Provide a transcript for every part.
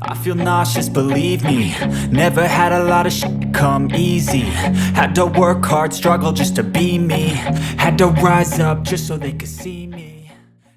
I feel nauseous, believe me. Never had a lot of shit come easy. Had to work hard, struggle just to be me. Had to rise up just so they could see me.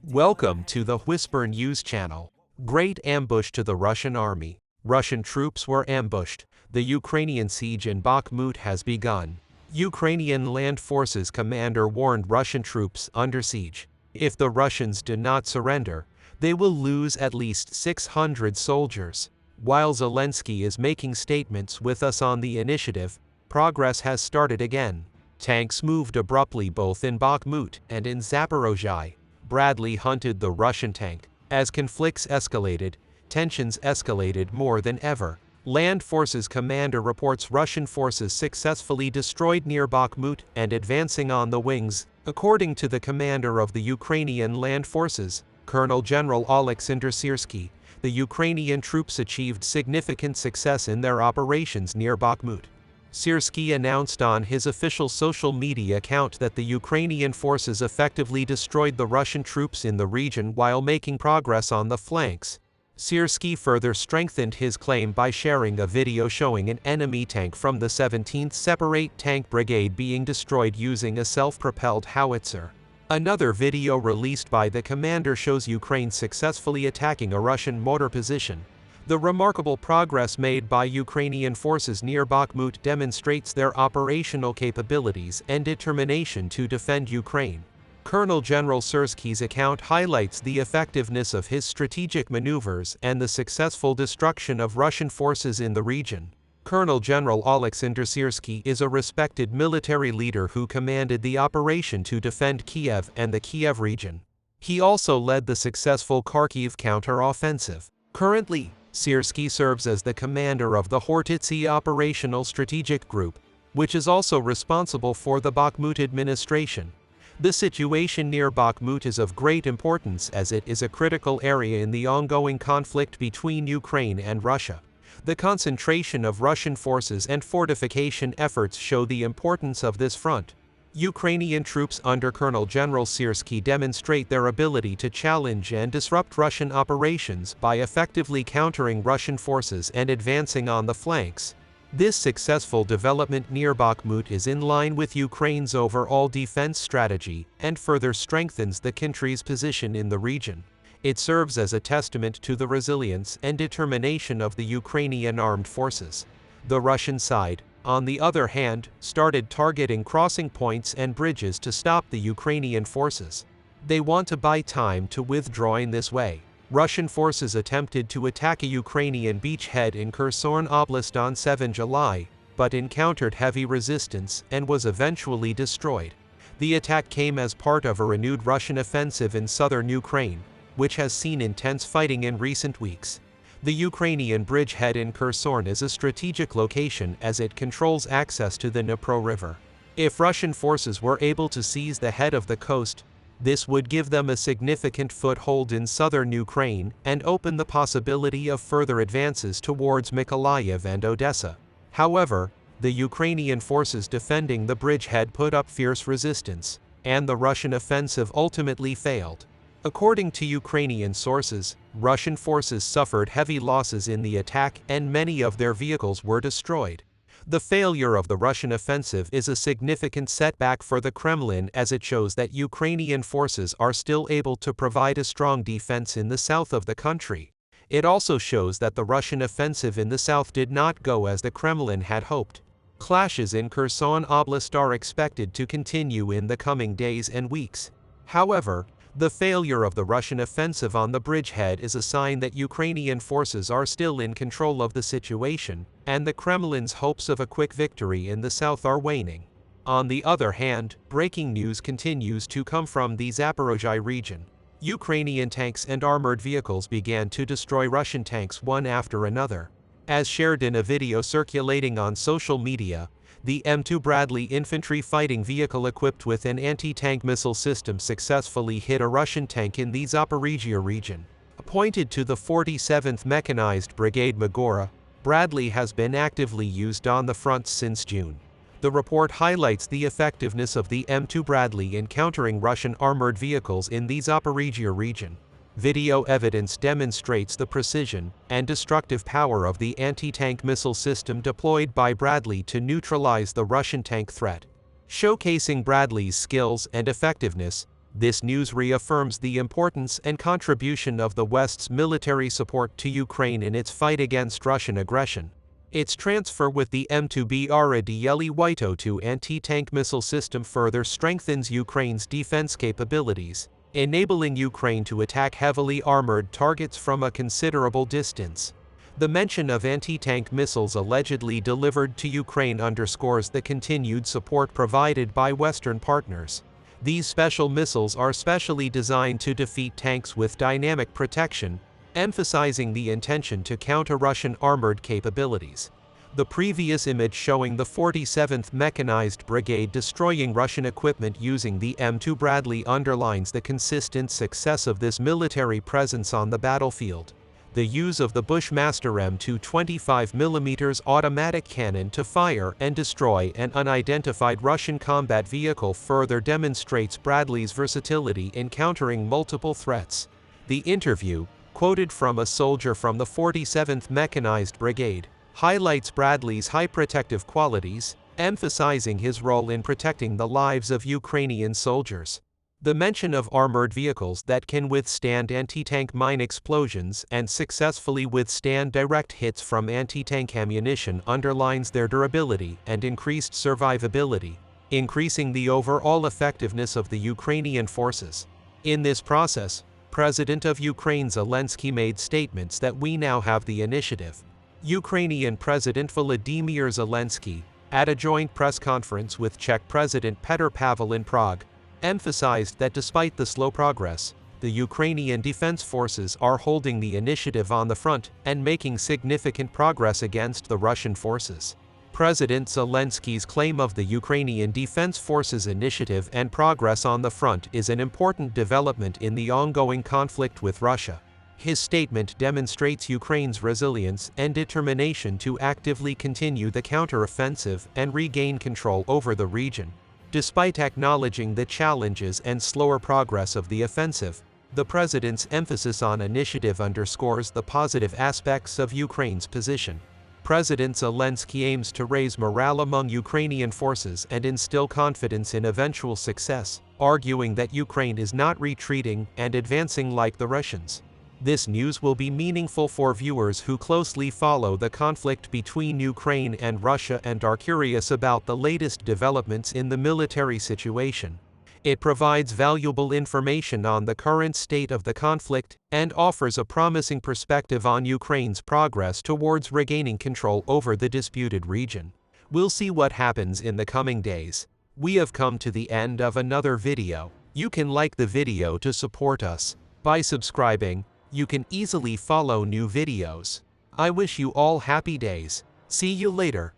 Welcome to the Whisper News channel. Great ambush to the Russian army. Russian troops were ambushed. The Ukrainian siege in Bakhmut has begun. Ukrainian land forces commander warned Russian troops under siege. If the Russians do not surrender, they will lose at least 600 soldiers. While Zelensky is making statements with us on the initiative, progress has started again. Tanks moved abruptly both in Bakhmut and in Zaporozhye. Bradley hunted the Russian tank. As conflicts escalated, tensions escalated more than ever. Land Forces commander reports Russian forces successfully destroyed near Bakhmut and advancing on the wings. According to the commander of the Ukrainian Land Forces, Colonel General Oleksandr Syrsky, the Ukrainian troops achieved significant success in their operations near Bakhmut. Syrsky announced on his official social media account that the Ukrainian forces effectively destroyed the Russian troops in the region while making progress on the flanks. Syrsky further strengthened his claim by sharing a video showing an enemy tank from the 17th Separate Tank Brigade being destroyed using a self-propelled howitzer. Another video released by the commander shows Ukraine successfully attacking a Russian mortar position. The remarkable progress made by Ukrainian forces near Bakhmut demonstrates their operational capabilities and determination to defend Ukraine. Colonel General Syrsky's account highlights the effectiveness of his strategic maneuvers and the successful destruction of Russian forces in the region. Colonel General Oleksandr Syrsky is a respected military leader who commanded the operation to defend Kiev and the Kiev region. He also led the successful Kharkiv counter-offensive. Currently, Syrsky serves as the commander of the Hortitsi Operational Strategic Group, which is also responsible for the Bakhmut administration. The situation near Bakhmut is of great importance as it is a critical area in the ongoing conflict between Ukraine and Russia. The concentration of Russian forces and fortification efforts show the importance of this front. Ukrainian troops under Colonel General Syrsky demonstrate their ability to challenge and disrupt Russian operations by effectively countering Russian forces and advancing on the flanks. This successful development near Bakhmut is in line with Ukraine's overall defense strategy and further strengthens the country's position in the region. It serves as a testament to the resilience and determination of the Ukrainian armed forces. The Russian side, on the other hand, started targeting crossing points and bridges to stop the Ukrainian forces. They want to buy time to withdraw in this way. Russian forces attempted to attack a Ukrainian beachhead in Kherson Oblast on 7 July, but encountered heavy resistance and was eventually destroyed. The attack came as part of a renewed Russian offensive in southern Ukraine, which has seen intense fighting in recent weeks. The Ukrainian bridgehead in Kherson is a strategic location as it controls access to the Dnipro River. If Russian forces were able to seize the head of the coast, this would give them a significant foothold in southern Ukraine and open the possibility of further advances towards Mykolaiv and Odessa. However, the Ukrainian forces defending the bridgehead put up fierce resistance, and the Russian offensive ultimately failed. According to Ukrainian sources, Russian forces suffered heavy losses in the attack and many of their vehicles were destroyed. The failure of the Russian offensive is a significant setback for the Kremlin as it shows that Ukrainian forces are still able to provide a strong defense in the south of the country. It also shows that the Russian offensive in the south did not go as the Kremlin had hoped. Clashes in Kherson Oblast are expected to continue in the coming days and weeks. However, the failure of the Russian offensive on the bridgehead is a sign that Ukrainian forces are still in control of the situation, and the Kremlin's hopes of a quick victory in the south are waning. On the other hand, breaking news continues to come from the Zaporozhye region. Ukrainian tanks and armored vehicles began to destroy Russian tanks one after another. As shared in a video circulating on social media, the M2 Bradley infantry fighting vehicle equipped with an anti-tank missile system successfully hit a Russian tank in the Zaporizhia region. Appointed to the 47th Mechanized Brigade Magora, Bradley has been actively used on the front since June. The report highlights the effectiveness of the M2 Bradley in countering Russian armored vehicles in the Zaporizhia region. Video evidence demonstrates the precision and destructive power of the anti-tank missile system deployed by Bradley to neutralize the Russian tank threat. Showcasing Bradley's skills and effectiveness, this news reaffirms the importance and contribution of the West's military support to Ukraine in its fight against Russian aggression. Its transfer with the M2BRADLE-2 anti-tank missile system further strengthens Ukraine's defense capabilities, enabling Ukraine to attack heavily armored targets from a considerable distance. The mention of anti-tank missiles allegedly delivered to Ukraine underscores the continued support provided by Western partners. These special missiles are specially designed to defeat tanks with dynamic protection, emphasizing the intention to counter Russian armored capabilities. The previous image showing the 47th Mechanized Brigade destroying Russian equipment using the M2 Bradley underlines the consistent success of this military presence on the battlefield. The use of the Bushmaster M2 25mm automatic cannon to fire and destroy an unidentified Russian combat vehicle further demonstrates Bradley's versatility in countering multiple threats. The interview, quoted from a soldier from the 47th Mechanized Brigade, highlights Bradley's high protective qualities, emphasizing his role in protecting the lives of Ukrainian soldiers. The mention of armored vehicles that can withstand anti-tank mine explosions and successfully withstand direct hits from anti-tank ammunition underlines their durability and increased survivability, increasing the overall effectiveness of the Ukrainian forces. In this process, President of Ukraine Zelensky made statements that we now have the initiative. Ukrainian President Volodymyr Zelensky, at a joint press conference with Czech President Petr Pavel in Prague, emphasized that despite the slow progress, the Ukrainian defense forces are holding the initiative on the front and making significant progress against the Russian forces. President Zelensky's claim of the Ukrainian Defense Forces initiative and progress on the front is an important development in the ongoing conflict with Russia. His statement demonstrates Ukraine's resilience and determination to actively continue the counteroffensive and regain control over the region. Despite acknowledging the challenges and slower progress of the offensive, the president's emphasis on initiative underscores the positive aspects of Ukraine's position. President Zelensky aims to raise morale among Ukrainian forces and instill confidence in eventual success, arguing that Ukraine is not retreating and advancing like the Russians. This news will be meaningful for viewers who closely follow the conflict between Ukraine and Russia and are curious about the latest developments in the military situation. It provides valuable information on the current state of the conflict and offers a promising perspective on Ukraine's progress towards regaining control over the disputed region. We'll see what happens in the coming days. We have come to the end of another video. You can like the video to support us. By subscribing, you can easily follow new videos. I wish you all happy days. See you later.